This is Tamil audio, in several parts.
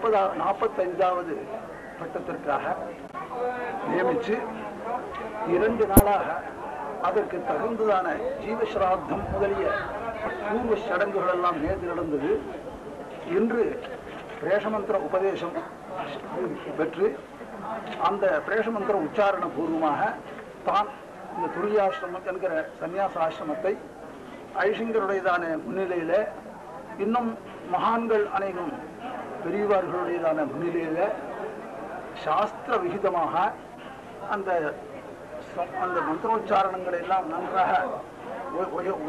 45வது பட்டத்திற்காக நியமித்து 2 நாளாக அதற்கு தகுந்ததான ஜீவஸ்ராத்தம் முதலிய பூர்வ சடங்குகள் எல்லாம் நேற்று நடந்தது. இன்று பிரேஷமந்திர உபதேசம் பெற்று அந்த பிரேஷமந்திர உச்சாரண பூர்வமாக தான் இந்த துரியாசிரமம் என்கிற சந்நியாச ஆசிரமத்தை ஐஷிங்கருடையதான முன்னிலையில இன்னும் மகான்கள் அனைவரும் பெரியவார்களுடையதான முன்னிலையில சாஸ்திர விகிதமாக அந்த மந்திரோச்சாரணங்களை எல்லாம் நன்றாக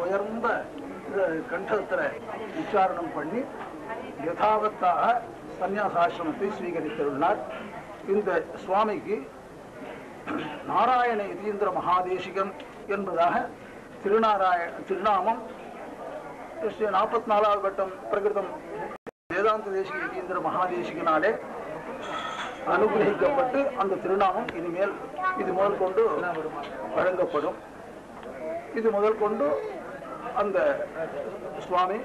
உயர்ந்த கண்டத்தில் உச்சாரணம் பண்ணி யதாவத்தாக சந்நியாசாசிரமத்தை ஸ்வீகரித்துள்ளார். இந்த சுவாமிக்கு நாராயண யதீந்திர மகாதேசிகன் என்பதாக திருநாமம் 44வது வட்டம் பிரகிருதம் வேதாந்த தேசிக யதீந்திர மகாதேசிகனாலே அனுகிரகிக்கப்பட்டு அந்த திருநாமம் இனிமேல் இது முதல் கொண்டு வழங்கப்படும். இது முதல் கொண்டு அந்த சுவாமி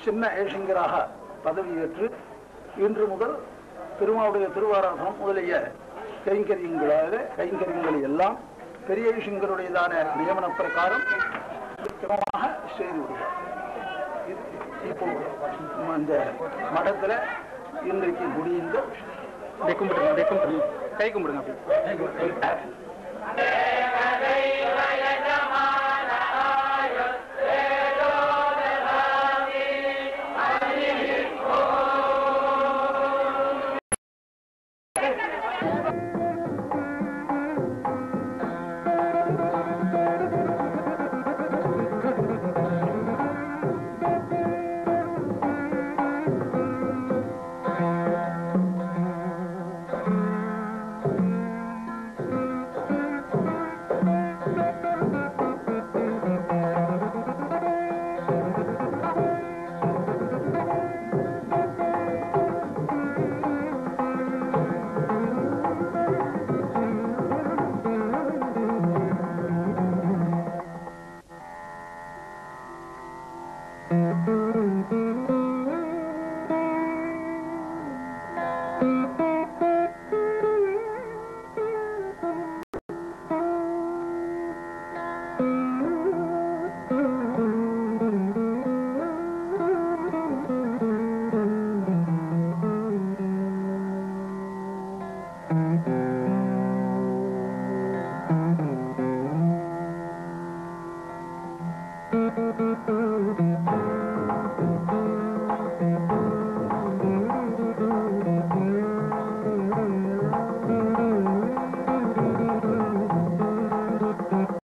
சின்ன ஏஷிங்கராக பதவியேற்று இன்று முதல் திருமாவுடைய திருவாராதனம் முதலிய கைங்கரியங்களை எல்லாம் பெரிய ஏஷிங்கருடையதான நியமன பிரகாரம் கிரமமாக செய்து விடுவார். இப்போ இந்த மடத்துல இன்றைக்கு முடிந்த கை கும்பிடுங்க.